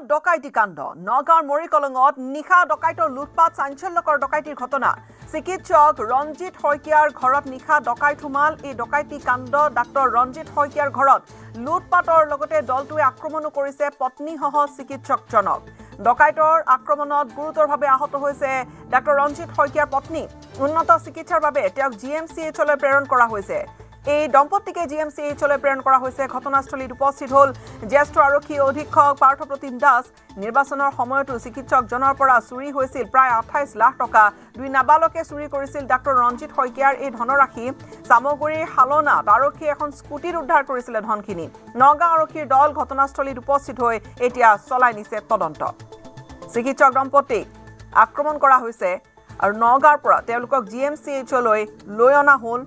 ডকাইতি কাণ্ড নগাঁৱৰ মৰিকলঙত নিশা ডকাইতৰ লুটপাট চাঞ্চল্যকৰ ডকাইতিৰ ঘটনা চিকিৎসক ৰঞ্জিত শইকীয়াৰ ঘৰত নিশা ডকাইত সোমাল এই ডকাইতি কাণ্ড ডাক্তৰ ৰঞ্জিত শইকীয়াৰ ঘৰত লুটপাটৰ লগতে দলটোৱে আক্ৰমণো কৰিছে পত্নীসহ চিকিৎসকজনক ডকাইতৰ আক্ৰমণত গুৰুতৰভাৱে আহত হৈছে ডাক্তৰ ৰঞ্জিত শইকীয়াৰ পত্নী উন্নত চিকিৎসাৰ বাবে তেওঁক জিএমচিএইচলৈ প্ৰেৰণ কৰা হৈছে এই দম্পতিকে জিএমচিএইচলৈ প্ৰেৰণ কৰা হৈছে ঘটনাস্থলীত উপস্থিত হ'ল জ্যেষ্ঠ আৰক্ষী অধীক্ষক পাৰ্থপ্ৰতিম দাস নিৰ্বাচনৰ সময়তো চিকিৎসকজনৰ পৰা চুৰি হৈছিল প্ৰায় 28 লাখ টকা দুই নাবালকে চুৰি কৰিছিল ডাক্তৰ ৰঞ্জিত শইকীয়াৰ এই ধনৰাশি সামগ্ৰীৰ হালনাত আৰক্ষীয়ে এখন স্কুটিত উদ্ধাৰ কৰিছিল ধনখিনি নগাঁও আৰক্ষীৰ দল ঘটনাস্থলীত উপস্থিত হৈ এতিয়া চলাই নিছে তদন্ত চিকিৎসক দম্পতিক আক্ৰমণ কৰা হৈছে আৰু নগাঁৱৰ পৰা তেওঁলোকক জিএমচিএইচলৈ লৈ অনা হ'ল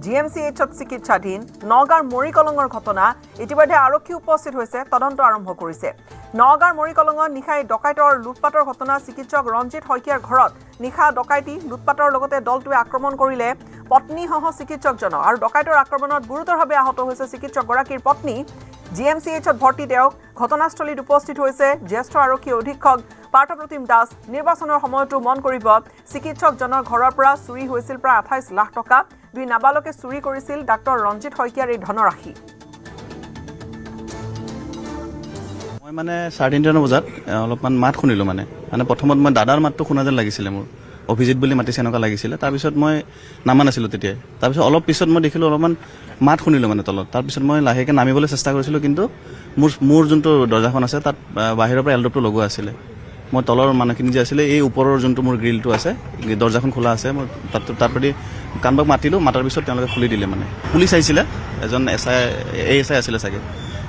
জিএমচিএইচত চিকিৎসাধীন নগাঁৱৰ মৰিকলঙৰ ঘটনা ইতিমধ্যে আৰক্ষী উপস্থিত হৈছে তদন্ত আৰম্ভ কৰিছে নগাঁৱৰ মৰিকলঙত নিশাই ডকাইতৰ লুটপাটৰ ঘটনা চিকিৎসক ৰঞ্জিত শইকীয়াৰ ঘৰত নিশা ডকাইতি লুটপাটৰ লগতে দলটোৱে আক্ৰমণ কৰিলে পত্নীসহ চিকিৎসকজনক আৰু ডকাইতৰ আক্ৰমণত গুৰুতৰভাৱে আহত হৈছে চিকিৎসকগৰাকীৰ পত্নী জিএমচিএইচত ভৰ্তি তেওঁক ঘটনাস্থলীত উপস্থিত হৈছে জ্যেষ্ঠ আৰক্ষী অধীক্ষক পাৰ্থপ্ৰতিম দাস নিৰ্বাচনৰ সময়তো মন কৰিব চিকিৎসকজনৰ ঘৰৰ পৰা চুৰি হৈছিল প্ৰায় 28 লাখ টকা দুই নাবালকে চুৰি কৰিছিল ডাক্তৰ ৰঞ্জিত শইকীয়াৰ এই ধনৰাশি মই মানে 3:30 বজাত অলপমান মাত শুনিলো মানে প্ৰথমত মই দাদাৰ মাতটো শুনা যেন লাগিছিলে মোৰ অভিজিত বুলি মাতিছে এনেকুৱা লাগিছিলে তাৰপিছত মই নামা নাছিলোঁ তেতিয়া তাৰপিছত অলপ পিছত মই দেখিলোঁ অলপমান মাত শুনিলোঁ মানে তলত তাৰপিছত মই লাহেকৈ নামিবলৈ চেষ্টা কৰিছিলোঁ কিন্তু মোৰ যোনটো দৰ্জাখন আছে তাত বাহিৰৰ পৰা এলডপটো লগোৱা আছিলে মই তলৰ মানুহখিনি যে আছিলে এই ওপৰৰ যোনটো মোৰ গ্ৰিলটো আছে দৰ্জাখন খোলা আছে মই তাৰ প্ৰতি কাৰোবাক মাতিলোঁ মাতাৰ পিছত তেওঁলোকে খুলি দিলে মানে পুলিচ আহিছিলে এজন এছআই আছিলে চাগে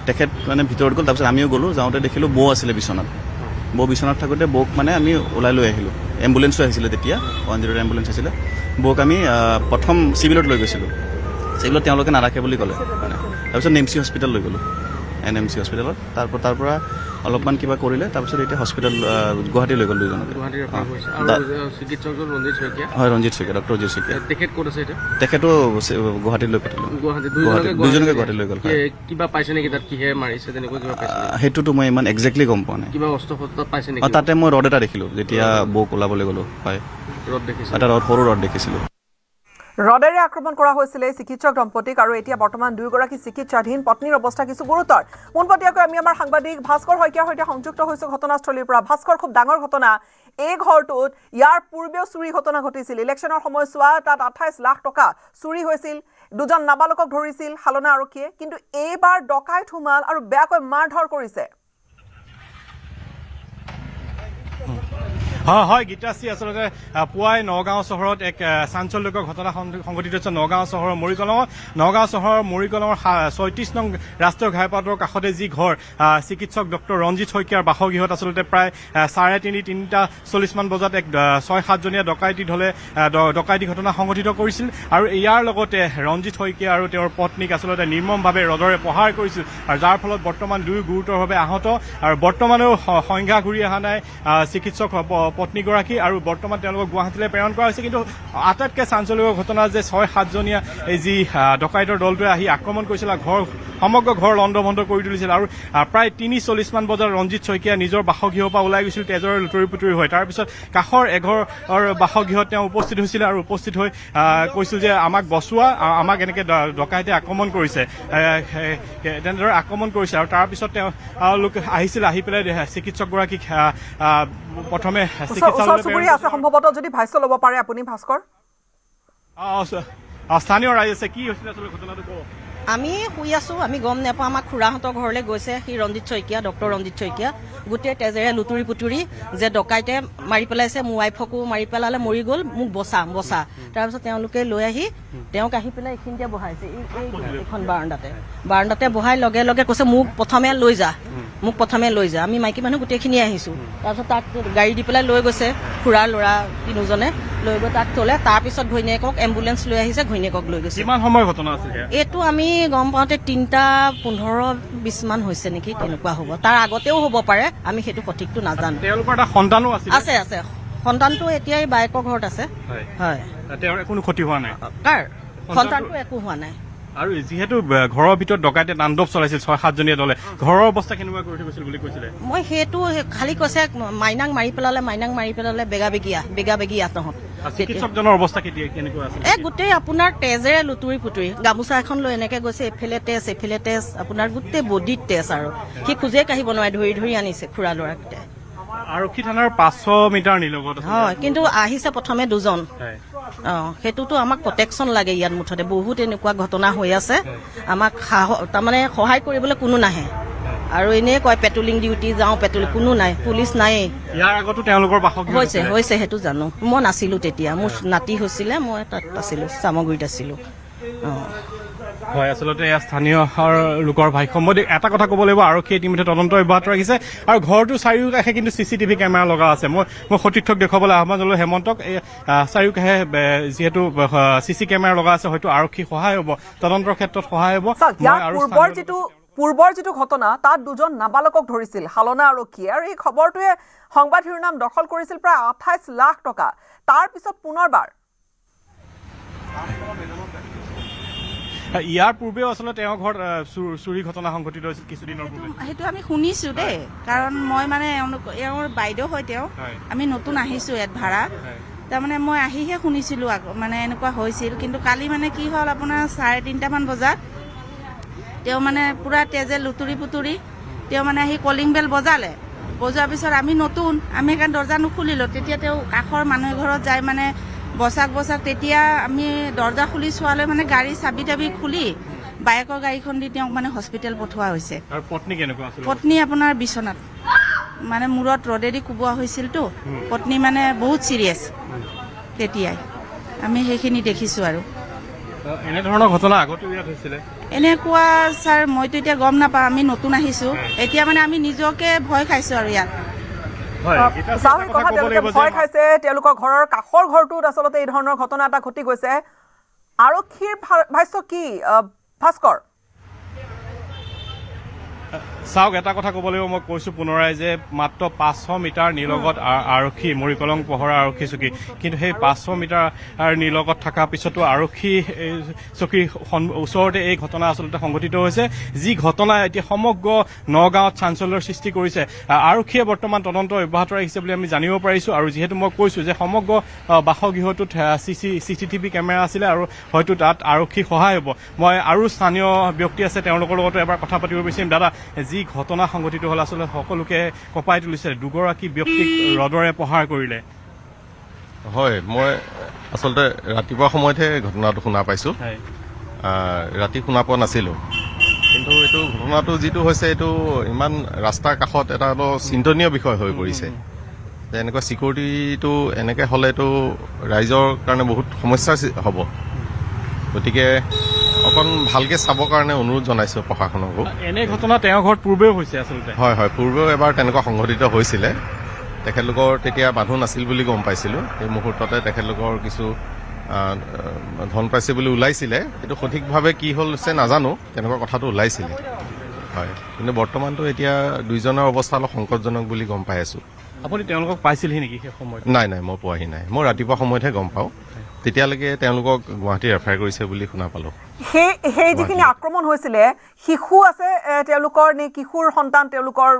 তেখেত মানে ভিতৰত গ'ল তাৰপিছত আমিও গ'লোঁ যাওঁতে দেখিলোঁ বৌ আছিলে বিচনাত বৌ বিচনাত থাকোঁতে বৌক মানে আমি ওলাই লৈ আহিলোঁ এম্বুলেঞ্চো আহিছিলে তেতিয়া 108 এম্বুলেঞ্চ আছিলে বৌক আমি প্ৰথম চিভিলত লৈ গৈছিলোঁ চিভিলত তেওঁলোকে নাৰাখে বুলি ক'লে মানে তাৰপিছত নেমচি হস্পিটেল লৈ গ'লোঁ NMC হস্পিটেলত তাৰ পৰা অলপমান কিবা কৰিলে তাৰপিছত এতিয়া হস্পিটেল গুৱাহাটী লৈ গ'ল দুজনকে হয় ৰঞ্জিত শইকীয়া ডক্টৰ ৰঞ্জিত শইকীয়া তেখেতো গুৱাহাটীত লৈ পঠিয়ালোঁ দুজনকে গুৱাহাটী লৈ গ'ল কিবা পাইছে নেকি তাত কিহে মাৰিছে তেনেকুৱা কিবা পাইছে সেইটোতো মই ইমান একজেক্টলি গম পোৱা নাই কিবা অস্ত্ৰ পাইছে নেকি তাতে মই ৰড এটা দেখিলোঁ যেতিয়া বৌক ওলাবলৈ গ'লোঁ হয় ৰড দেখিছে এটা সৰু ৰড দেখিছিলোঁ ৰডেৰে আক্ৰমণ কৰা হৈছিলে চিকিৎসক দম্পতিক আৰু এতিয়া বৰ্তমান দুয়োগৰাকী চিকিৎসাধীন পত্নীৰ অৱস্থা কিছু গুৰুতৰ পোনপটীয়াকৈ আমি আমাৰ সাংবাদিক ভাস্কৰ শইকীয়াৰ সৈতে সংযুক্ত হৈছোঁ ঘটনাস্থলীৰ পৰা ভাস্কৰ খুব ডাঙৰ ঘটনা এই ঘৰটোত ইয়াৰ পূৰ্বেও চুৰি ঘটনা ঘটিছিল ইলেকশ্যনৰ সময়ছোৱা তাত 28 লাখ টকা চুৰি হৈছিল দুজন নাবালকক ধৰিছিল হালনা আৰক্ষীয়ে কিন্তু এইবাৰ ডকাইত সোমাল আৰু বেয়াকৈ মাৰধৰ কৰিছে হয় গীতাশ্ৰী আচলতে পুৱাই নগাঁও চহৰত এক চাঞ্চল্যকৰ ঘটনা সংঘটিত হৈছে নগাঁও চহৰৰ মৰিকলঙৰ 36 নং ৰাষ্ট্ৰীয় ঘাইপথৰ কাষতে যি ঘৰ চিকিৎসক ডক্টৰ ৰঞ্জিত শইকীয়াৰ বাসগৃহত আচলতে প্ৰায় 3:40 মান বজাত এক 6-7 জনীয়া ডকাইতি ঘটনা সংঘটিত কৰিছিল আৰু ইয়াৰ লগতে ৰঞ্জিত শইকীয়া আৰু তেওঁৰ পত্নীক আচলতে নিৰ্মমভাৱে ৰডৰে প্ৰহাৰ কৰিছিল আৰু যাৰ ফলত বৰ্তমান দুয়ো গুৰুতৰভাৱে আহত আৰু বৰ্তমানেও সংজ্ঞা ঘূৰি অহা নাই চিকিৎসক পত্নীগৰাকী আৰু বৰ্তমান তেওঁলোকক গুৱাহাটীলৈ প্ৰেৰণ কৰা হৈছে কিন্তু আটাইতকৈ চাঞ্চল্যকৰ ঘটনা যে 6-7 জনীয়া এই যি ডকাইতৰ দলটোৱে আহি আক্ৰমণ কৰিছিল সমগ্ৰ ঘৰ লণ্ডভণ্ড কৰি তুলিছিল আৰু প্ৰায় 3:40 মান বজাত ৰঞ্জিত শইকীয়া নিজৰ বাসগৃহৰ পৰা ওলাই গৈছিল তেজৰে লুটৰি পুটৰি হৈ তাৰপিছত কাষৰ এঘৰৰ বাসগৃহত তেওঁ উপস্থিত হৈছিল আৰু উপস্থিত হৈ কৈছিল যে আমাক বচোৱা আমাক এনেকৈ ডকাইতে আক্ৰমণ কৰিছে তেনেদৰে আক্ৰমণ কৰিছে আৰু তাৰপিছত তেওঁলোক আহিছিল আহি পেলাই চিকিৎসকগৰাকীক প্ৰথমে চিকিৎসালয়লৈ আছে সম্ভৱতঃ যদি ভাষ্য ল'ব পাৰে আপুনি ভাস্কৰ স্থানীয় ৰাইজ আছে কি হৈছিল আচলতে ঘটনাটো কওক আমি শুই আছোঁ আমি গম নাপাওঁ আমাৰ খুৰাহঁতৰ ঘৰলৈ গৈছে সি ৰঞ্জিত শইকীয়া ডক্টৰ ৰঞ্জিত শইকীয়া গোটেই তেজেৰে লুটুৰি পুটুৰি যে ডকাইতে মাৰি পেলাইছে মোৰ ৱাইফকো মাৰি পেলালে মৰি গ'ল মোক বচা তাৰপিছত তেওঁলোকে লৈ আহি তেওঁক আহি পেলাই এইখিনিতে বহাইছে এইখন বাৰাণ্ডাতে বহাই লগে লগে কৈছে মোক প্ৰথমে লৈ যা আমি মাইকী মানুহ গোটেইখিনি আহিছোঁ তাৰপিছত তাক গাড়ী দি পেলাই লৈ গৈছে খুৰাৰ ল'ৰা তিনিজনে লৈ গৈ তাক থ'লে তাৰপিছত ঘৈণীয়েকক এম্বুলেঞ্চ লৈ আহিছে ঘৈণীয়েকক লৈ গৈছে কিমান সময় ঘটনা আছিল এইটো আমি গম পাওঁতে 3:15-20 মান হৈছে নেকি তেনেকুৱা হ'ব তাৰ আগতেও হ'ব পাৰে আমি সেইটো সঠিকটো নাজানো তেওঁলোকৰ এটা সন্তানো আছে সন্তানটো এতিয়া বাইকৰ ঘৰত আছে হয় তেওঁৰ কোনো ক্ষতি হোৱা নাই কাৰ সন্তানটো একো হোৱা নাই আৰু যিহেতু ঘৰৰ ভিতৰত ডকাইতে তাণ্ডৱ চলাইছিল 6-7জনীয়া দলে ঘৰৰ অৱস্থা কেনেকুৱা কৰি থৈ গৈছিল বুলি কৈছিলে মই সেইটো খালি কৈছে মাইনাক মাৰি পেলালে বেগা তহঁত চিকিৎসকজনৰ অৱস্থা কেনেকুৱা আছিল গোটেই আপোনাৰ তেজেৰে লুতুৰি পুতুৰি গামোচা এখন লৈ এনেকে গৈছে এইফালে তেজ আপোনাৰ গোটেই বডিত তেজ আৰু সি খোজে কাঢ়িব নোৱাৰে ধৰি আনিছে খুৰা ল'ৰাকেইটাই আৰক্ষী থানাৰ 500 মিটাৰ নিলগত হয় কিন্তু আহিছে প্ৰথমে 2জন সেইটোতো আমাক প্ৰটেকশ্যন লাগে ইয়াত মুঠতে বহুত এনেকুৱা ঘটনা হৈ আছে আমাক তাৰমানে সহায় কৰিবলৈ কোনো নাহে আৰু এনেই কয় পেট্ৰলিং ডিউটি যাওঁ কোনো নাই পুলিচ নায়েই ইয়াৰ আগতো তেওঁলোকৰ বাসগৃহ হৈছে সেইটো জানো মই নাছিলো তেতিয়া মোৰ নাতি হৈছিলে মই তাত আছিলো চামগুৰিত আছিলো হয় আচলতে এয়া স্থানীয় লোকৰ ভাষ্য মই এটা কথা ক'ব লাগিব আৰক্ষীয়ে ইতিমধ্যে তদন্ত অব্যাহত ৰাখিছে আৰু ঘৰটো চাৰিওকাষে কিন্তু CCTV কেমেৰা লগা আছে মই সতীৰ্থক দেখুৱাবলৈ আহ্বান জনালোঁ হেমন্তক চাৰিওকাষে যিহেতু CC কেমেৰা লগা আছে হয়তো আৰক্ষী সহায় হ'ব তদন্তৰ ক্ষেত্ৰত সহায় হ'ব পূৰ্বৰ যিটো ঘটনা তাত 2জন নাবালকক ধৰিছিল হালনা আৰক্ষীয়ে আৰু এই খবৰটোৱে সংবাদ শিৰোনাম দখল কৰিছিল প্ৰায় 28 লাখ টকা তাৰ পিছত পুনৰবাৰ ইয়াৰ পূৰ্বেও আচলতে তেওঁৰ ঘৰত চুৰি ঘটনা সংঘটিত হৈছিল কিছুদিনৰ পূৰ্বে সেইটো আমি শুনিছো দেই কাৰণ মই মানে এওঁৰ বাইদেউ হয় তেওঁ আমি নতুন আহিছো ইয়াত ভাড়া তাৰমানে মই আহিহে শুনিছিলো মানে এনেকুৱা হৈছিল কিন্তু কালি মানে কি হ'ল আপোনাৰ 3:30মান বজাত তেওঁ মানে পুৰা তেজে লুতুৰি পুতুৰি তেওঁ মানে আহি কলিং বেল বজালে বজোৱাৰ পিছত আমি নতুন আমি সেইকাৰণে দৰ্জা নুখুলিলোঁ তেতিয়া তেওঁ কাষৰ মানুহ ঘৰত যাই মানে বচাক তেতিয়া আমি দৰ্জা খুলি চোৱালৈ মানে গাড়ী চাবি তাবি খুলি বাইকৰ গাড়ীখন দি তেওঁক মানে হস্পিটেল পঠোৱা হৈছে আৰু পত্নী কেনেকুৱা আছিল পত্নী আপোনাৰ বিচনাত মানে মূৰত ৰদেদি কোবোৱা হৈছিলতো পত্নী মানে বহুত চিৰিয়াছ তেতিয়াই আমি সেইখিনি দেখিছোঁ আৰু এনেধৰণৰ ঘটনা আগতো ইয়াত হৈছিলে এনেকুৱা ছাৰ মইতো এতিয়া গম নাপাওঁ আমি নতুন আহিছোঁ এতিয়া মানে আমি নিজকে ভয় খাইছোঁ আৰু ইয়াত ভয় খাইছে তেওঁলোকৰ ঘৰৰ কাষৰ ঘৰটোত আচলতে এই ধৰণৰ ঘটনা এটা ঘটি গৈছে আৰক্ষীৰ ভাষ্য কি ভাস্কৰ চাওক এটা কথা ক'ব লাগিব মই কৈছোঁ পুনৰাই যে মাত্ৰ 500 মিটাৰ নিলগত আৰক্ষী মৰিকলং পহৰা আৰক্ষী চকী কিন্তু সেই 500 মিটাৰ নিলগত থকাৰ পিছতো আৰক্ষী চকীৰ ওচৰতে এই ঘটনা আচলতে সংঘটিত হৈছে যি ঘটনা এতিয়া সমগ্ৰ নগাঁৱত চাঞ্চল্যৰ সৃষ্টি কৰিছে আৰক্ষীয়ে বৰ্তমান তদন্ত অব্যাহত ৰাখিছে বুলি আমি জানিব পাৰিছোঁ আৰু যিহেতু মই কৈছোঁ যে সমগ্ৰ বাসগৃহটোত CCTV কেমেৰা আছিলে আৰু হয়তো তাত আৰক্ষী সহায় হ'ব মই আৰু স্থানীয় ব্যক্তি আছে তেওঁলোকৰ লগতো এবাৰ কথা পাতিব বিচাৰিম দাদা যি ঘটনা সংঘটিত হ'ল আচলতে সকলোকে কঁপাই তুলিছে দুগৰাকী ব্যক্তিক ৰদৰে প্ৰহাৰ কৰিলে হয় মই আচলতে ৰাতিপুৱা সময়তহে ঘটনাটো শুনা পাইছোঁ ৰাতি শুনা পোৱা নাছিলোঁ কিন্তু এইটো ঘটনাটো যিটো হৈছে এইটো ইমান ৰাস্তাৰ কাষত এটা চিন্তনীয় বিষয় হৈ পৰিছে যে এনেকুৱা ছিকিউৰিটিটো এনেকৈ হ'লেতো ৰাইজৰ কাৰণে বহুত সমস্যা হ'ব গতিকে অকণ ভালকৈ চাবৰ কাৰণে অনুৰোধ জনাইছোঁ প্ৰশাসনকো এনে ঘটনা তেওঁৰ ঘৰত পূৰ্বেও হৈছে আচলতে হয় পূৰ্বেও এবাৰ তেনেকুৱা সংঘটিত হৈছিলে তেখেতলোকৰ তেতিয়া মানুহ নাছিল বুলি গম পাইছিলোঁ সেই মুহূৰ্ততে তেখেতলোকৰ কিছু ধন পাইছে বুলি ওলাইছিলে কিন্তু সঠিকভাৱে কি হৈছে নাজানো তেনেকুৱা কথাটো ওলাইছিলে হয় কিন্তু বৰ্তমানতো এতিয়া 2জনৰ অৱস্থা অলপ সংকটজনক বুলি গম পাই আছোঁ আপুনি তেওঁলোকক পাইছিলহি নেকি সেই সময়ত নাই মই পোৱাহি নাই মই ৰাতিপুৱা সময়তহে গম পাওঁ তেতিয়ালৈকে তেওঁলোকক গুৱাহাটী ৰেফাৰ কৰিছে বুলি শুনা পালোঁ সেই যিখিনি আক্ৰমণ হৈছিলে শিশু আছে তেওঁলোকৰ নে কিশোৰ সন্তান তেওঁলোকৰ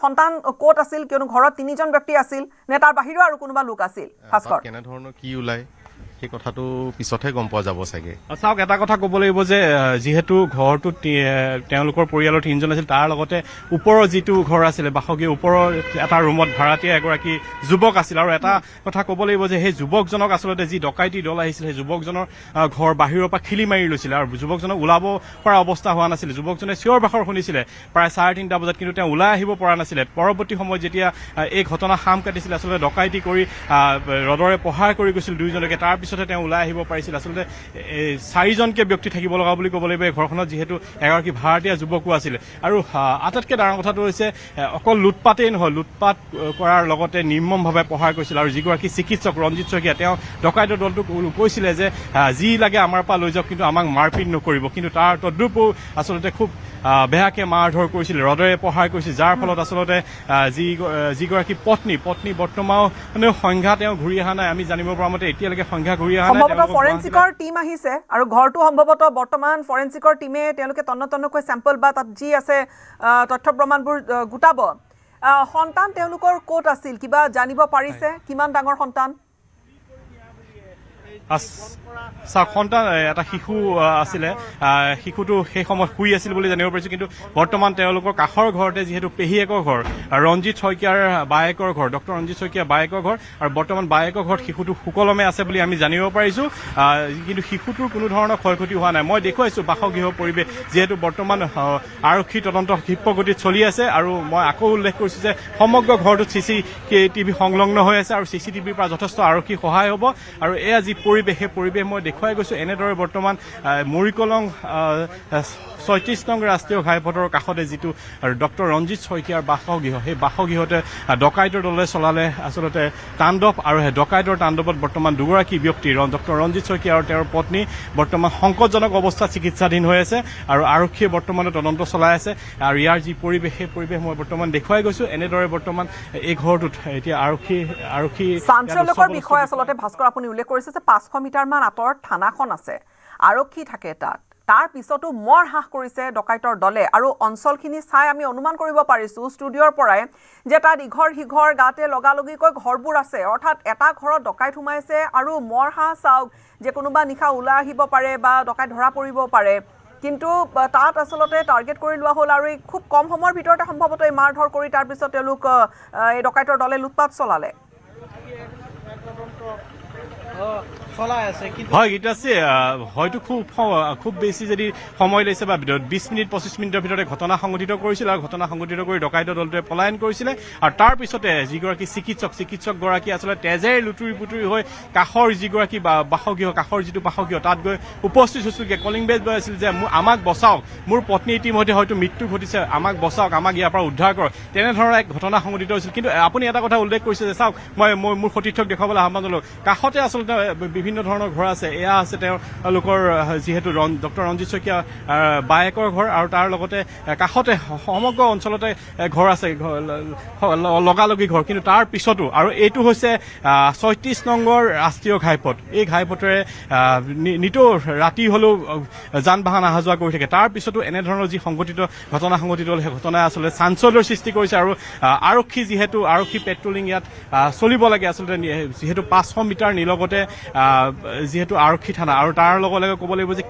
সন্তান ক'ত আছিল কিয়নো ঘৰত 3জন ব্যক্তি আছিল নে তাৰ বাহিৰেও আৰু কোনোবা লোক আছিল ভাস্কৰ কেনেধৰণৰ কি ওলায় সেই কথাটো পিছতহে গম পোৱা যাব চাগে চাওক এটা কথা ক'ব লাগিব যে যিহেতু ঘৰটোত তেওঁলোকৰ পৰিয়ালৰ 3জন আছিল তাৰ লগতে ওপৰৰ যিটো ঘৰ আছিলে বাসগৃহ ওপৰৰ এটা ৰুমত ভাড়াতীয়া এগৰাকী যুৱক আছিল আৰু এটা কথা ক'ব লাগিব যে সেই যুৱকজনক আচলতে যি ডকাইতি দল আহিছিল সেই যুৱকজনৰ ঘৰ বাহিৰৰ পৰা খিলি মাৰি লৈছিলে আৰু যুৱকজনক ওলাব পৰা অৱস্থা হোৱা নাছিল যুৱকজনে চিঞৰ বাখৰ শুনিছিলে প্ৰায় 3:30 বজাত কিন্তু তেওঁ ওলাই আহিব পৰা নাছিলে পৰৱৰ্তী সময়ত যেতিয়া এই ঘটনা সাম কাটিছিলে আচলতে ডকাইতি কৰি ৰদৰে প্ৰহাৰ কৰি গৈছিল 2জনকে তাৰ পিছতে তেওঁ ওলাই আহিব পাৰিছিল আচলতে 4জনকে ব্যক্তি থাকিব লগা বুলি ক'ব লাগিব এই ঘৰখনত যিহেতু এগৰাকী ভাড়াতীয়া যুৱকো আছিল আৰু আটাইতকৈ ডাঙৰ কথাটো হৈছে অকল লুটপাতেই নহয় লুটপাত কৰাৰ লগতে নিৰ্মমভাৱে প্ৰহাৰ কৰিছিল আৰু যিগৰাকী চিকিৎসক ৰঞ্জিত শইকীয়া তেওঁ ডকাইতৰ দলটোক কৈছিলে যে যি লাগে আমাৰ পৰা লৈ যাওক কিন্তু আমাক মাৰপিট নকৰিব কিন্তু তাৰ তদ্ৰুপও আচলতে খুব বেয়াকে মাৰ ধৰ কৰিছিল, ৰদেৰে প্ৰহাৰ কৰিছিল, যাৰ ফলত আচলতে যিগৰাকী পত্নী বৰ্তমানেও সংজ্ঞা তেওঁ ঘূৰি অহা নাই। আমি জানিব পৰা মতে এতিয়ালৈকে সংজ্ঞা ঘূৰি অহা নাই। সম্ভৱতঃ ফৰেন্সিকৰ টিম আহিছে আৰু ঘৰটো সম্ভৱতঃ বৰ্তমান ফৰেন্সিকৰ টিমে তেওঁলোকে তন্নতন্নকৈ চেম্পল বা তাত যি আছে তথ্য প্ৰমাণবোৰ গোটাব। সন্তান তেওঁলোকৰ ক'ত আছিল, কিবা জানিব পাৰিছে? কিমান ডাঙৰ সন্তান? সন্তান এটা শিশু আছিলে, শিশুটো সেই সময়ত শুই আছিল বুলি জানিব পাৰিছোঁ। কিন্তু বৰ্তমান তেওঁলোকৰ কাষৰ ঘৰতে যিহেতু পেহীয়েকৰ ঘৰ, ৰঞ্জিত শইকীয়াৰ বায়েকৰ ঘৰ, ডক্টৰ ৰঞ্জিত শইকীয়াৰ বায়েকৰ ঘৰ, আৰু বৰ্তমান বায়েকৰ ঘৰত শিশুটো সুকলমে আছে বুলি আমি জানিব পাৰিছোঁ। কিন্তু শিশুটোৰ কোনো ধৰণৰ ক্ষয়ক্ষতি হোৱা নাই। মই দেখুৱাইছোঁ বাসগৃহ পৰিৱেশ, যিহেতু বৰ্তমান আৰক্ষী তদন্ত ক্ষিপ্ৰগতিত চলি আছে। আৰু মই আকৌ উল্লেখ কৰিছোঁ যে সমগ্ৰ ঘৰটোত CCTV সংলগ্ন হৈ আছে আৰু CCTVৰ পৰা যথেষ্ট আৰক্ষী সহায় হ'ব। আৰু এয়া যি পৰিৱেশ, সেই পৰিৱেশ মই দেখুৱাই গৈছোঁ। এনেদৰে বৰ্তমান মৰিকলং ৩৬ নং ৰাষ্ট্ৰীয় ঘাইপথৰ কাষতে যিটো ডক্টৰ ৰঞ্জিত শইকীয়াৰ বাসগৃহ, সেই বাসগৃহতে ডকাইতৰ দলে চলালে আচলতে তাণ্ডৱ। আৰু সেই ডকাইতৰ তাণ্ডৱত বৰ্তমান দুগৰাকী ব্যক্তি, ডক্টৰ ৰঞ্জিত শইকীয়া আৰু তেওঁৰ পত্নী বৰ্তমান সংকটজনক অৱস্থাত চিকিৎসাধীন হৈ আছে আৰু আৰক্ষীয়ে বৰ্তমানে তদন্ত চলাই আছে। আৰু ইয়াৰ যি পৰিৱেশ, সেই পৰিৱেশ মই বৰ্তমান দেখুৱাই গৈছোঁ। এনেদৰে বৰ্তমান এই ঘৰটোত এতিয়া আৰক্ষী চাঞ্চল্যকৰ বিষয় আচলতে ভাস্কৰ আপুনি উল্লেখ কৰিছে যে 500 মিটাৰমান আঁতৰত থানাখন আছে, আৰক্ষী থাকে তাত। তাৰ পিছতো মৰ হ্ৰাস কৰিছে ডকাইতৰ দলে। আৰু অঞ্চলখিনি চাই আমি অনুমান কৰিব পাৰিছোঁ ষ্টুডিঅ'ৰ পৰাই যে তাত ইঘৰ সিঘৰ গাতে লগালগিকৈ ঘৰবোৰ আছে। অৰ্থাৎ এটা ঘৰত ডকাইত সোমাইছে আৰু মৰ হ্ৰাস চাওক যে কোনোবা নিশা ওলাই আহিব পাৰে বা ডকাইত ধৰা পৰিব পাৰে। কিন্তু তাত আচলতে টাৰ্গেট কৰি লোৱা হ'ল আৰু এই খুব কম সময়ৰ ভিতৰতে সম্ভৱতঃ এই মাৰ ধৰ কৰি তাৰপিছত তেওঁলোক এই ডকাইতৰ দলে লুটপাট চলালে। হয়, গীতাশ্ৰী, হয়তো খুব বেছি যদি সময় লৈছে বা 20 মিনিট 25 মিনিটৰ ভিতৰতে ঘটনা সংঘটিত কৰিছিল আৰু ঘটনা সংঘটিত কৰি ডকাইতৰ দলটোৱে পলায়ন কৰিছিলে। আৰু তাৰ পিছতে যিগৰাকী চিকিৎসকগৰাকী আচলতে তেজেৰে লুতুৰি পুতুৰি হৈ কাষৰ যিগৰাকী বাসগৃহ, কাষৰ যিটো বাসগৃহ তাত গৈ উপস্থিত হৈছিলগৈ, কলিং বেল বজাইছিল যে আমাক বচাওক, মোৰ পত্নী ইতিমধ্যে হয়তো মৃত্যু ঘটিছে, আমাক বচাওক, আমাক ইয়াৰ পৰা উদ্ধাৰ কৰক। তেনেধৰণৰ এক ঘটনা সংঘটিত হৈছিল। কিন্তু আপুনি এটা কথা উল্লেখ কৰিছে যে চাওক, মই মোৰ সতীৰ্থক দেখুৱাবলৈ আহ্বান জনালোঁ, কাষতে আচলতে বিভিন্ন ধৰণৰ ঘৰ আছে। এয়া আছে তেওঁলোকৰ যিহেতু ডক্টৰ ৰঞ্জিত শইকীয়া বায়েকৰ ঘৰ, আৰু তাৰ লগতে কাষতে সমগ্ৰ অঞ্চলতে ঘৰ আছে, লগালগি ঘৰ। কিন্তু তাৰ পিছতো, আৰু এইটো হৈছে ৩৬ নম্বৰ ৰাষ্ট্ৰীয় ঘাইপথ, এই ঘাইপথেৰে নিতৌ ৰাতি হ'লেও যান বাহন অহা যোৱা কৰি থাকে। তাৰ পিছতো এনেধৰণৰ যি ঘটনা সংঘটিত হ'ল, সেই ঘটনাই আচলতে চাঞ্চল্যৰ সৃষ্টি কৰিছে। আৰু আৰক্ষী পেট্ৰলিং ইয়াত চলিব লাগে আচলতে, যিহেতু 500 মিটাৰ নিলগতে যিহেতু আৰক্ষী থানা। আৰু তাৰ লগে লগে ক'ব লাগিব যে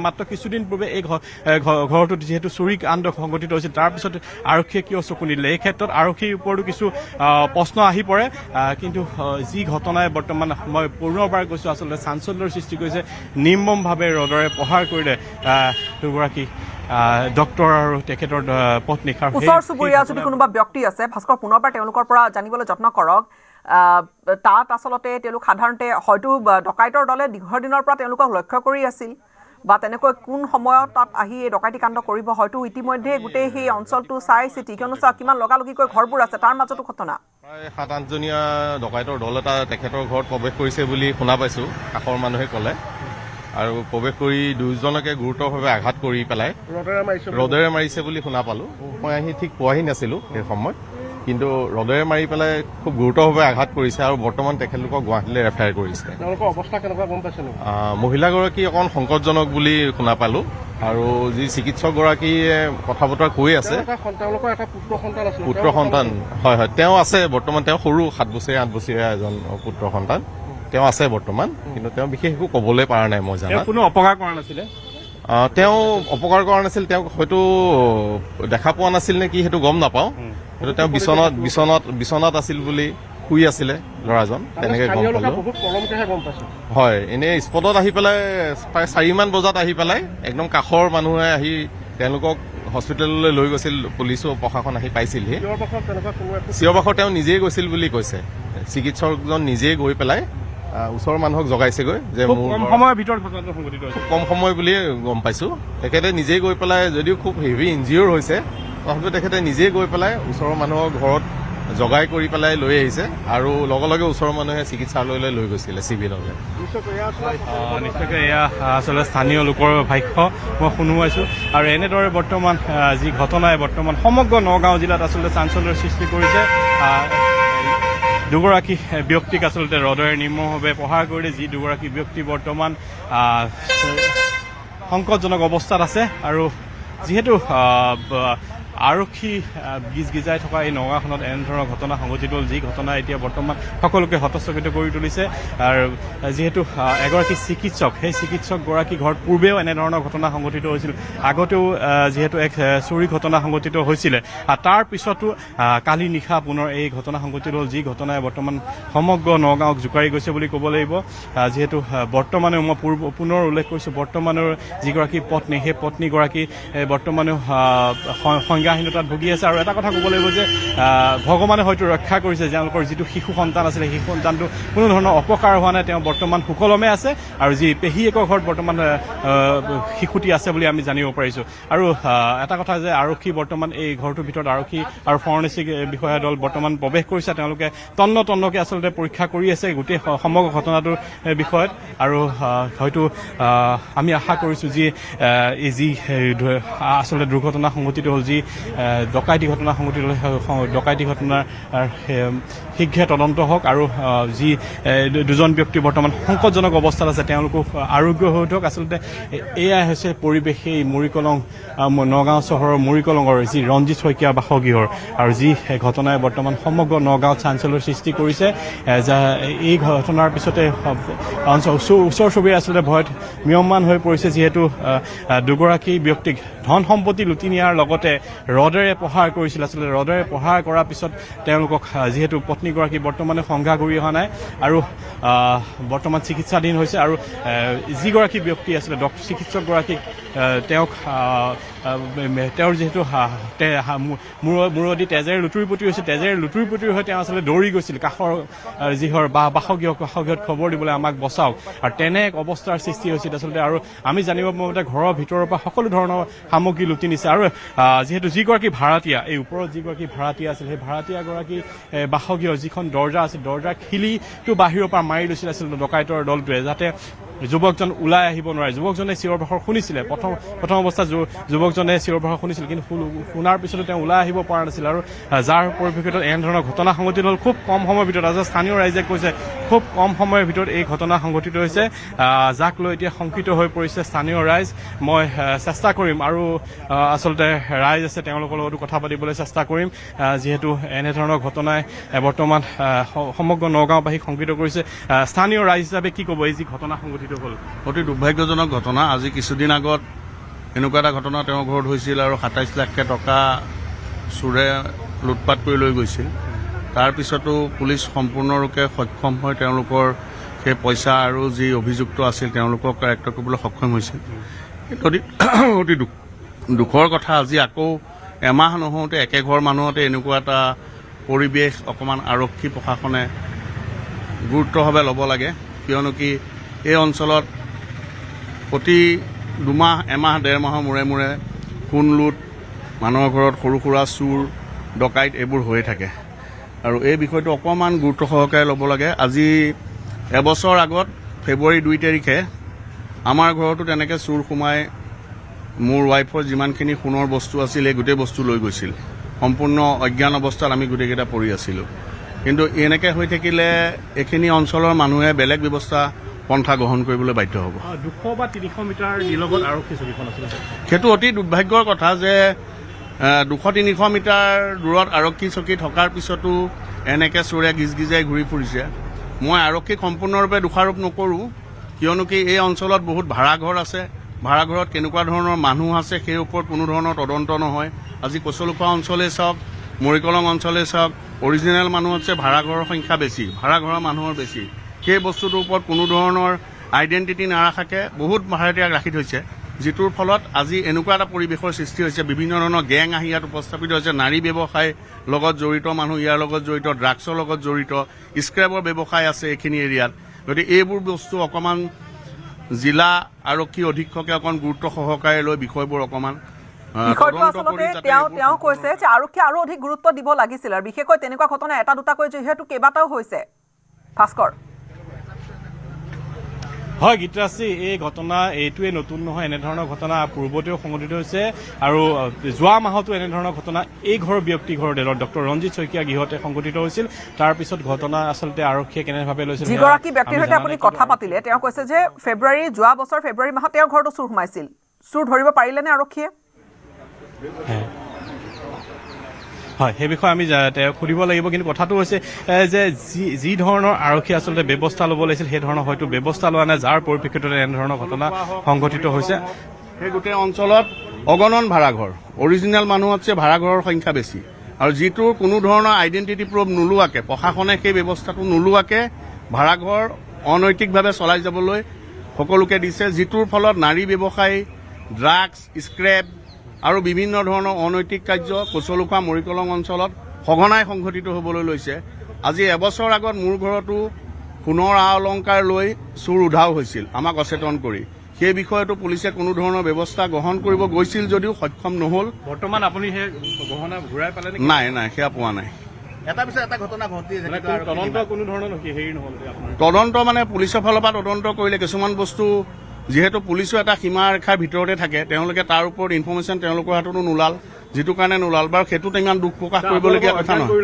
মাত্ৰ কিছুদিন পূৰ্বে এই ঘৰটোত যিহেতু চুৰি কাণ্ড সংঘটিত হৈছিল, তাৰপিছত আৰক্ষীয়ে কিয় চকু নিদিলে? এই ক্ষেত্ৰত আৰক্ষীৰ ওপৰতো কিছু প্ৰশ্ন আহি পৰে। কিন্তু যি ঘটনাই বৰ্তমান মই পুনৰবাৰ কৈছোঁ আচলতে চাঞ্চল্যৰ সৃষ্টি কৰিছে। নিৰ্মমভাৱে ৰদৰে প্ৰহাৰ কৰিলে দুগৰাকী ডক্টৰ আৰু তেখেতৰ পত্নী। ওচৰ চুবুৰীয়া যদি কোনোবা ব্যক্তি আছে ভাস্কৰ, পুনৰবাৰ তেওঁলোকৰ পৰা জানিবলৈ যত্ন কৰক। তাত আচলতে তেওঁলোক সাধাৰণতে হয়তো ডকাইতৰ দলে দীৰ্ঘদিনৰ পৰা তেওঁলোকক লক্ষ্য কৰি আছিল বা তেনেকৈ কোন সময়ত তাত আহি এই ডকাইতি কাণ্ড কৰিব, হয়তো ইতিমধ্যে গোটেই সেই অঞ্চলটো চাই চিতি, কিয়নো চাওক কিমান লগালগিকৈ ঘৰবোৰ আছে, তাৰ মাজতো ঘটনা। প্ৰায় 7-8জনীয়া ডকাইতৰ দল এটা তেখেতৰ ঘৰত প্ৰৱেশ কৰিছে বুলি শুনা পাইছোঁ, কাষৰ মানুহে ক'লে। আৰু প্ৰৱেশ কৰি 2জনকে গুৰুতৰভাৱে আঘাত কৰি পেলাই ৰদেৰে মাৰিছে বুলি শুনা পালোঁ। মই ঠিক পোৱাহি নাছিলোঁ সেই সময়ত, কিন্তু ৰদেৰে মাৰি পেলাই খুব গুৰুতৰভাৱে আঘাত কৰিছে আৰু বৰ্তমান তেখেতলোকক গুৱাহাটীলৈ ৰেফাৰ কৰিছে। তেওঁলোকৰ অৱস্থা কেনেকুৱা গম পাইছে নেকি? মহিলাগৰাকী অকণ সংকটজনক বুলি শুনা পালোঁ। আৰু যি চিকিৎসকগৰাকীয়ে কথা বতৰা কৈ আছে, তেওঁলোকৰ এটা পুত্ৰ সন্তান, হয়, তেওঁ আছে বৰ্তমান। তেওঁ সৰু 7 বছৰীয়া 8 বছৰীয়া এজন পুত্ৰ সন্তান তেওঁ আছে বৰ্তমান, কিন্তু তেওঁ বিশেষ একো ক'বলৈ পৰা নাই মই জানো। কোনো অপকাৰ কৰা নাছিলে? তেওঁ অপকাৰ কৰা নাছিল, তেওঁক হয়তো দেখা পোৱা নাছিল নে কি সেইটো গম নাপাওঁ। কিন্তু তেওঁ বিচনাত আছিল বুলি শুই আছিলে ল'ৰাজন, তেনেকে গম পালোঁ। হয়, এনেই স্পটত আহি পেলাই প্ৰায় 4মান বজাত আহি পেলাই একদম কাষৰ মানুহে আহি তেওঁলোকক হস্পিটেললৈ লৈ গৈছিল, পুলিচো প্ৰশাসন আহি পাইছিলহি। চিঞৰ-বাখৰ তেওঁ নিজেই গৈছিল বুলি কৈছে, চিকিৎসকজন নিজেই গৈ পেলাই ওচৰৰ মানুহক জগাইছেগৈ যে কম সময়ৰ ভিতৰত ঘটনাটো সংঘটিত হৈছে। কম সময় বুলিয়ে গম পাইছোঁ। তেখেতে নিজেই গৈ পেলাই, যদিও খুব হেভি ইনজিঅ'ৰ হৈছে, তথাপিও তেখেতে নিজেই গৈ পেলাই ওচৰৰ মানুহৰ ঘৰত জগাই কৰি পেলাই লৈ আহিছে আৰু লগে লগে ওচৰৰ মানুহে চিকিৎসালয়লৈ লৈ গৈছিলে চিভিললৈ। নিশ্চয়কৈ এয়া আচলতে স্থানীয় লোকৰ ভাষ্য মই শুনোৱাইছোঁ। আৰু এনেদৰে বৰ্তমান যি ঘটনাই বৰ্তমান সমগ্ৰ নগাঁও জিলাত আচলতে চাঞ্চল্যৰ সৃষ্টি কৰিছে। দুগৰাকী ব্যক্তিক আচলতে ৰদৰে নিৰ্মমভাৱে প্ৰহাৰ কৰিলে, যি দুগৰাকী ব্যক্তি বৰ্তমান সংকটজনক অৱস্থাত আছে। আৰু যিহেতু আৰক্ষী গিজাই থকা এই নগাঁওখনত এনেধৰণৰ ঘটনা সংঘটিত হ'ল, যি ঘটনা এতিয়া বৰ্তমান সকলোকে হতচকিত কৰি তুলিছে। আৰু যিহেতু এগৰাকী চিকিৎসক, সেই চিকিৎসকগৰাকী ঘৰত পূৰ্বেও এনেধৰণৰ ঘটনা সংঘটিত হৈছিল। আগতেও যিহেতু এক চুৰি ঘটনা সংঘটিত হৈছিলে, তাৰ পিছতো কালি নিশা পুনৰ এই ঘটনা সংঘটিত হ'ল, যি ঘটনাই বৰ্তমান সমগ্ৰ নগাঁৱক জোকাৰি গৈছে বুলি ক'ব লাগিব। যিহেতু বৰ্তমানেও মই পুনৰ উল্লেখ কৰিছোঁ, বৰ্তমানৰ যিগৰাকী পত্নী, সেই পত্নীগৰাকী বৰ্তমানেও সংজ্ঞাহীনতাত ভুগি আছে। আৰু এটা কথা ক'ব লাগিব যে ভগৱানে হয়তো ৰক্ষা কৰিছে, তেওঁলোকৰ যিটো শিশু সন্তান আছিলে, শিশু সন্তানটো কোনো ধৰণৰ অপকাৰ হোৱা নাই, তেওঁ বৰ্তমান সুকলমে আছে। আৰু যি পেহীয়েকৰ ঘৰত বৰ্তমান শিশুটি আছে বুলি আমি জানিব পাৰিছোঁ। আৰু এটা কথা যে আৰক্ষী বৰ্তমান এই ঘৰটোৰ ভিতৰত আৰক্ষী আৰু ফৰেনচিক বিষয়া দল বৰ্তমান প্ৰৱেশ কৰিছে। তেওঁলোকে তন্নকে আচলতে পৰীক্ষা কৰি আছে গোটেই সমগ্ৰ ঘটনাটোৰ বিষয়ত। আৰু হয়তো আমি আশা কৰিছোঁ যি আচলতে দুৰ্ঘটনা সংঘটিত হ'ল, যি ডকাইতি ঘটনা সংঘটিত হ'ল, ডকাইতি ঘটনাৰ শীঘ্ৰে তদন্ত হওক। আৰু যি দুজন ব্যক্তি বৰ্তমান সংকটজনক অৱস্থাত আছে, তেওঁলোকো আৰোগ্য হৈ উঠক। আচলতে এয়াই হৈছে পৰিৱেশ এই মুৰিকলং নগাঁও চহৰৰ মুৰিকলঙৰ যি ৰঞ্জিত শইকীয়া বাসগৃহৰ। আৰু যি ঘটনাই বৰ্তমান সমগ্ৰ নগাঁৱত চাঞ্চল্যৰ সৃষ্টি কৰিছে। এই ঘটনাৰ পিছতে ওচৰ চুবুৰীয়া আচলতে ভয়ত ম্ৰিয়মান হৈ পৰিছে, যিহেতু দুগৰাকী ব্যক্তিক ধন সম্পত্তি লুটি নিয়াৰ লগতে ৰদেৰে প্ৰহাৰ কৰিছিল। আচলতে ৰদেৰে প্ৰহাৰ কৰাৰ পিছত তেওঁলোকক যিহেতু পত্নীগৰাকী বৰ্তমানে সংজ্ঞা কৰি অহা নাই আৰু বৰ্তমান চিকিৎসাধীন হৈছে। আৰু যিগৰাকী ব্যক্তি আছিলে চিকিৎসকগৰাকীক তেওঁৰ যিহেতু মূৰদি তেজেৰে লুটুৰি পুটুৰি হৈছে, তেজেৰে লুটুৰি পুটুৰি হৈ তেওঁ আচলতে দৌৰি গৈছিল কাষৰ যিহৰ বাসগৃহত খবৰ দিবলৈ আমাক বচাওক। আৰু তেনে এক অৱস্থাৰ সৃষ্টি হৈছিল আচলতে। আৰু আমি জানিব মতে ঘৰৰ ভিতৰৰ পৰা সকলো ধৰণৰ সামগ্ৰী লুটি নিছে। আৰু যিহেতু যিগৰাকী ভাড়াতীয়া, এই ওপৰত যিগৰাকী ভাড়াতীয়া আছিল, সেই ভাড়াতীয়াগৰাকী বাসগৃহৰ যিখন দৰ্জা আছিল, দৰ্জাৰ খিলিটো বাহিৰৰ পৰা মাৰি লৈছিল আচলতে ডকাইতৰ দলটোৱে, যাতে যুৱকজন ওলাই আহিব নোৱাৰে। যুৱকজনে চিঞৰ বাখৰ শুনিছিলে, প্ৰথম অৱস্থাত যুৱকজনে চিঞৰ বাখৰ শুনিছিল, কিন্তু শুনাৰ পিছতো তেওঁ ওলাই আহিব পৰা নাছিল। আৰু যাৰ পৰিপ্ৰেক্ষিতত এনেধৰণৰ ঘটনা সংঘটিত হ'ল খুব কম সময়ৰ ভিতৰত। আজি স্থানীয় ৰাইজে কৈছে খুব কম সময়ৰ ভিতৰত এই ঘটনা সংঘটিত হৈছে, যাক লৈ এতিয়া শংকিত হৈ পৰিছে স্থানীয় ৰাইজ। মই চেষ্টা কৰিম আৰু আচলতে ৰাইজ আছে তেওঁলোকৰ লগতো কথা পাতিবলৈ চেষ্টা কৰিম, যিহেতু এনেধৰণৰ ঘটনাই বৰ্তমান সমগ্ৰ নগাঁওবাসীক শংকিত কৰিছে। স্থানীয় ৰাইজ হিচাপে কি ক'ব এই যি ঘটনা সংঘটিত হ'ল? অতি দুৰ্ভাগ্যজনক ঘটনা। আজি কিছুদিন আগত এনেকুৱা এটা ঘটনা তেওঁৰ ঘৰত হৈছিল আৰু 27 লাখকৈ টকা চোৰে লুটপাট কৰি লৈ গৈছিল। তাৰপিছতো পুলিচ সম্পূৰ্ণৰূপে সক্ষম হৈ তেওঁলোকৰ সেই পইচা আৰু যি অভিযুক্ত আছিল তেওঁলোকক কাৰেক্ট কৰিবলৈ সক্ষম হৈছিল। অতি দুখৰ কথা, আজি আকৌ এমাহ নহওঁতে একেঘৰ মানুহতে এনেকুৱা এটা পৰিৱেশ অকণমান আৰক্ষী প্ৰশাসনে গুৰুত্বভাৱে ল'ব লাগে। কিয়নো কি এই অঞ্চলত প্ৰতি দুমাহ এমাহ ডেৰ মাহৰ মূৰে মূৰে সোণ লুট, মানুহৰ ঘৰত সৰু সুৰা চুৰ ডকাইত এইবোৰ হৈয়ে থাকে। আৰু এই বিষয়টো অকণমান গুৰুত্ব সহকাৰে ল'ব লাগে। আজি এবছৰ আগত ফেব্ৰুৱাৰী 2 তাৰিখে আমাৰ ঘৰতো তেনেকৈ চুৰ সোমাই মোৰ ৱাইফৰ যিমানখিনি সোণৰ বস্তু আছিল এই গোটেই বস্তু লৈ গৈছিল। সম্পূৰ্ণ অজ্ঞান অৱস্থাত আমি গোটেইকেইটা পৰি আছিলোঁ। কিন্তু এনেকৈ হৈ থাকিলে এইখিনি অঞ্চলৰ মানুহে বেলেগ ব্যৱস্থা পন্থা গ্ৰহণ কৰিবলৈ বাধ্য হ'ব। 200 বা 300 মিটাৰ নিলগত আৰক্ষী চকীখন আছিল, সেইটো অতি দুৰ্ভাগ্যৰ কথা যে 200-300 মিটাৰ দূৰত আৰক্ষী চকী থকাৰ পিছতো এনেকৈ চোৰে গিজগিজাই ঘূৰি ফুৰিছে। মই আৰক্ষীক সম্পূৰ্ণৰূপে দোষাৰোপ নকৰোঁ, কিয়নো কি এই অঞ্চলত বহুত ভাড়াঘৰ আছে। ভাড়াঘৰত কেনেকুৱা ধৰণৰ মানুহ আছে সেই ওপৰত কোনো ধৰণৰ তদন্ত নহয়। আজি কচলুখোৱা অঞ্চলেই চাওক, মৰিকলং অঞ্চলেই চাওক, অৰিজিনেল মানুহতছে ভাড়াঘৰৰ সংখ্যা বেছি, ভাড়াঘৰৰ মানুহৰ বেছি। সেই বস্তুটোৰ ওপৰত কোনো ধৰণৰ আইডেণ্টিটি নাৰাখাকে বহুত ভাড়াতীয়াক ৰাখি থৈছে, যিটোৰ ফলত আজি এনেকুৱা এটা পৰিৱেশৰ সৃষ্টি হৈছে। বিভিন্ন ধৰণৰ গেং আহি ইয়াত উপস্থাপিত হৈছে। নাৰী ব্যৱসায় লগত জড়িত মানুহ ইয়াৰ লগত জড়িত, ড্ৰাগছৰ লগত জড়িত, স্ক্ৰেপৰ ব্যৱসায় আছে এইখিনি এৰিয়াত। গতিকে এইবোৰ বস্তু অকণমান জিলা আৰক্ষী অধীক্ষকে অকণমান গুৰুত্ব সহকাৰে লৈ বিষয়বোৰ অকণমান বিষয়টো আচলতে তেওঁ কৈছে যে আৰক্ষীয়ে আৰু অধিক গুৰুত্ব দিব লাগিছিল আৰু বিশেষকৈ তেনেকুৱা ঘটনা এটা দুটাকৈ যিহেতু কেইবাটাও হৈছে ভাস্কৰ হয় গীতৰাজী এই ঘটনা এইটোৱে নতুন নহয় এনেধৰণৰ ঘটনা পূৰ্বতেও সংঘটিত হৈছে আৰু যোৱা মাহতো এনেধৰণৰ ঘটনা এই ঘৰৰ ব্যক্তি ঘৰৰ ডক্টৰ ৰঞ্জিত শইকীয়া গৃহতে সংঘটিত হৈছিল তাৰ পিছত ঘটনা আচলতে আৰক্ষীয়ে কেনেভাৱে লৈছিল যিগৰাকী ব্যক্তিৰ সৈতে আপুনি কথা পাতিলে তেওঁ কৈছে যে যোৱা বছৰ ফেব্ৰুৱাৰী মাহত তেওঁৰ ঘৰতো চুৰ সোমাইছিল চুৰ ধৰিব পাৰিলেনে আৰক্ষীয়ে হয় সেই বিষয়ে আমি তেওঁক সুধিব লাগিব কিন্তু কথাটো হৈছে যে যি ধৰণৰ আৰক্ষী আচলতে ব্যৱস্থা ল'ব লাগিছিল সেই ধৰণৰ হয়তো ব্যৱস্থা লোৱা নাই যাৰ পৰিপ্ৰেক্ষিতত এনেধৰণৰ ঘটনা সংঘটিত হৈছে সেই গোটেই অঞ্চলত অগণন ভাড়াঘৰ অৰিজিনেল মানুহতছে ভাড়াঘৰৰ সংখ্যা বেছি আৰু যিটোৰ কোনো ধৰণৰ আইডেণ্টিটি প্ৰুফ নোলোৱাকৈ প্ৰশাসনে সেই ব্যৱস্থাটো নোলোৱাকৈ ভাড়াঘৰ অনৈতিকভাৱে চলাই যাবলৈ সকলোকে দিছে যিটোৰ ফলত নাৰী ব্যৱসায়ী ড্ৰাগছ স্ক্ৰেপ আৰু বিভিন্ন ধৰণৰ অনৈতিক কাৰ্য কচলুখোৱা মৰিকলং অঞ্চলত সঘনাই সংঘটিত হ'বলৈ লৈছে আজি এবছৰ আগত মোৰ ঘৰতো সোণৰ আ অলংকাৰ লৈ চুৰ উধাও হৈছিল আমাক অচেতন কৰি সেই বিষয়তো পুলিচে কোনো ধৰণৰ ব্যৱস্থা গ্ৰহণ কৰিব গৈছিল যদিও সক্ষম নহ'ল বৰ্তমান আপুনি সেই গহনা ঘূৰাই পালে নেকি নাই সেয়া পোৱা নাই এটা পিছত এটা ঘটনা ঘটি তদন্ত কোনো ধৰণৰ হেৰি নহ'ল তদন্ত মানে পুলিচৰ ফালৰ পৰা তদন্ত কৰিলে কিছুমান বস্তু যিহেতু পুলিচো এটা সীমাৰেখাৰ ভিতৰতে থাকে তেওঁলোকে তাৰ ওপৰত ইনফৰমেশ্যন তেওঁলোকৰ হাততো নোলাল যিটো কাৰণে নোলাল বাৰু সেইটোত ইমান দুখ প্ৰকাশ কৰিবলগীয়া কথা নহয়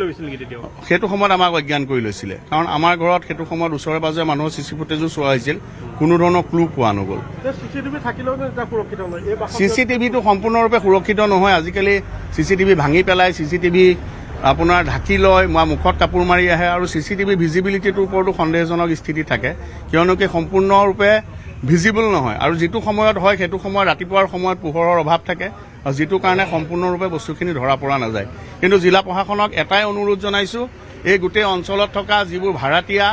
সেইটো সময়ত আমাক অজ্ঞান কৰি লৈছিলে কাৰণ আমাৰ ঘৰত সেইটো সময়ত ওচৰে পাজৰে মানুহৰ চিচি ফুটেজো চোৱা হৈছিল কোনো ধৰণৰ ক্লু পোৱা নগ'ল চিচিটিভিটো সম্পূৰ্ণৰূপে সুৰক্ষিত নহয় আজিকালি চিচিটিভি ভাঙি পেলাই চিচিটিভি আপোনাৰ ঢাকি লয় মুখত কাপোৰ মাৰি আহে আৰু চিচিটিভি ভিজিবিলিটিটোৰ ওপৰতো সন্দেহজনক স্থিতি থাকে কিয়নো কি সম্পূৰ্ণৰূপে ভিজিবল নহয় আৰু যিটো সময়ত হয় সেইটো সময়ত ৰাতিপুৱাৰ সময়ত পোহৰৰ অভাৱ থাকে আৰু যিটো কাৰণে সম্পূৰ্ণৰূপে বস্তুখিনি ধৰা পৰা নাযায় কিন্তু জিলা প্ৰশাসনক এটাই অনুৰোধ জনাইছোঁ এই গোটেই অঞ্চলত থকা যিবোৰ ভাড়াতীয়া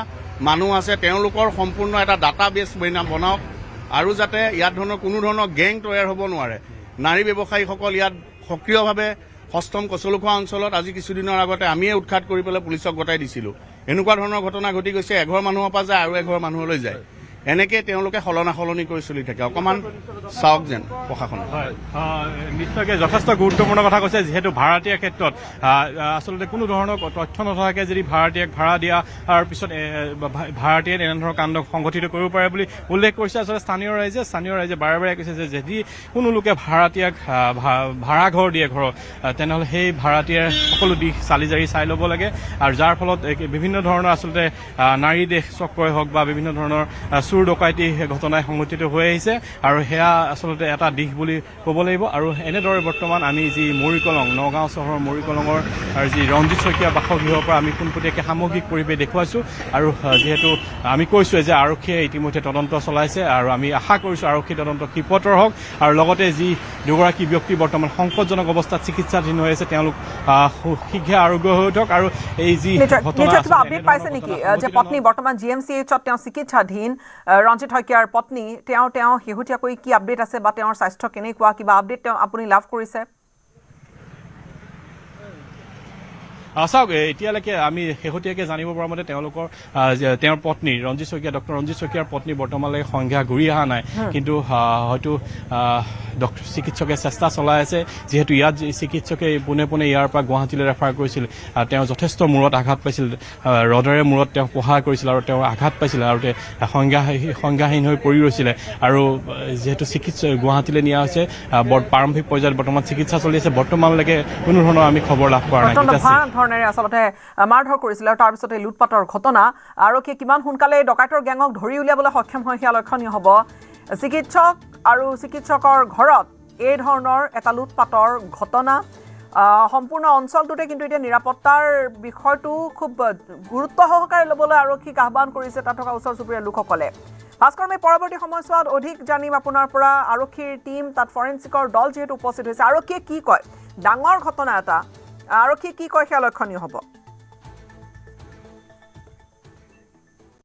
মানুহ আছে তেওঁলোকৰ সম্পূৰ্ণ এটা ডাটা বেছ বনাওক আৰু যাতে ইয়াত কোনো ধৰণৰ গেং তৈয়াৰ হ'ব নোৱাৰে নাৰী ব্যৱসায়ীসকল ইয়াত সক্ৰিয়ভাৱে সষ্টম কচলুখোৱা অঞ্চলত আজি কিছুদিনৰ আগতে আমিয়ে উৎখাত কৰি পেলাই পুলিচক গতাই দিছিলোঁ এনেকুৱা ধৰণৰ ঘটনা ঘটি গৈছে এঘৰ মানুহৰ পৰা যায় আৰু এঘৰ মানুহলৈ যায় এনেকৈ তেওঁলোকে সলনি কৰি চলি থাকে অকণমান চাওক যেন প্ৰশাসনে নিশ্চয়কৈ যথেষ্ট গুৰুত্বপূৰ্ণ কথা কৈছে যিহেতু ভাড়াতীয়াৰ ক্ষেত্ৰত আচলতে কোনো ধৰণৰ তথ্য নথকাকৈ যদি ভাড়াতীয়াক ভাড়া দিয়াৰ পিছত ভাড়াতীয়াই এনেধৰণৰ কাণ্ড সংঘটিত কৰিব পাৰে বুলি উল্লেখ কৰিছে আচলতে স্থানীয় ৰাইজে বাৰে বাৰে কৈছে যে যদি কোনো লোকে ভাড়াতীয়াক ভাড়া ঘৰ দিয়ে ঘৰত তেনেহ'লে সেই ভাড়াতীয়াৰ সকলো দিশ চালি জাৰি চাই ল'ব লাগে আৰু যাৰ ফলত বিভিন্ন ধৰণৰ আচলতে নাৰী দেশ চক্ৰই হওক বা বিভিন্ন ধৰণৰ চুৰ ডকাইতি ঘটনাই সংঘটিত হৈ আহিছে আৰু সেয়া আচলতে এটা দিশ বুলি ক'ব লাগিব আৰু এনেদৰে বৰ্তমান আমি যি মৰিকলং নগাঁও চহৰৰ মৰিকলঙৰ যি ৰঞ্জিত শইকীয়া বাসগৃহৰ পৰা আমি পোনপটীয়াকৈ সামগ্ৰিক পৰিৱেশ দেখুৱাইছোঁ আৰু যিহেতু আমি কৈছোঁৱে যে আৰক্ষীয়ে ইতিমধ্যে তদন্ত চলাইছে আৰু আমি আশা কৰিছোঁ আৰক্ষী তদন্ত ক্ষীপ্ৰতৰ হওক আৰু লগতে যি দুগৰাকী ব্যক্তি বৰ্তমান সংকটজনক অৱস্থাত চিকিৎসাধীন হৈ আছে তেওঁলোক শীঘ্ৰে আৰোগ্য হৈ উঠক আৰু এই যি ঘটনা আপডেট পাইছে নেকি যে পত্নী বৰ্তমান GMCHত তেওঁ চিকিৎসাধীন ৰঞ্জিত শইকীয়াৰ পত্নী তেওঁ শেহতীয়াকৈ কি আপডেট আছে বা তেওঁৰ স্বাস্থ্য কেনেকুৱা কিবা আপডেট আপুনি লাভ কৰিছে চাওক এতিয়ালৈকে আমি শেহতীয়াকৈ জানিব পৰা মতে তেওঁৰ পত্নী ডক্টৰ ৰঞ্জিত শইকীয়াৰ পত্নী বৰ্তমানলৈকে সংজ্ঞা ঘূৰি অহা নাই কিন্তু হয়তো চিকিৎসকে চেষ্টা চলাই আছে যিহেতু ইয়াত চিকিৎসকে পোনে পোনে ইয়াৰ পৰা গুৱাহাটীলৈ ৰেফাৰ কৰিছিল তেওঁ যথেষ্ট মূৰত আঘাত পাইছিল ৰডেৰে মূৰত তেওঁ প্ৰহাৰ কৰিছিল আৰু তেওঁ আঘাত পাইছিল আৰু সংজ্ঞাহীন হৈ পৰি ৰৈছিলে আৰু যিহেতু গুৱাহাটীলৈ নিয়া হৈছে প্ৰাৰম্ভিক পৰ্যায়ত বৰ্তমান চিকিৎসা চলি আছে বৰ্তমানলৈকে কোনো ধৰণৰ আমি খবৰ লাভ কৰা নাই আচলতে মাৰধৰ কৰিছিলে আৰু তাৰপিছতে লুটপাটৰ ঘটনা আৰক্ষীয়ে কিমান সোনকালে ডকাইতৰ গেঙক ধৰি উলিয়াবলৈ সক্ষম হয় সেয়া লক্ষণীয় হ'ব চিকিৎসক আৰু চিকিৎসকৰ ঘৰত এই ধৰণৰ এটা লুটপাটৰ ঘটনা সম্পূৰ্ণ অঞ্চলটোতে কিন্তু এতিয়া নিৰাপত্তাৰ বিষয়টো খুব গুৰুত্ব সহকাৰে ল'বলৈ আৰক্ষীক আহ্বান কৰিছে তাত থকা ওচৰ চুবুৰীয়া লোকসকলে ভাস্কৰ আমি পৰৱৰ্তী সময়ছোৱাত অধিক জানিম আপোনাৰ পৰা আৰক্ষীৰ টীম তাত ফৰেনচিকৰ দল যিহেতু উপস্থিত হৈছে আৰক্ষীয়ে কি কয় ডাঙৰ ঘটনা এটা আৰক্ষী কি কয় সেয়া লক্ষণীয় হ'ব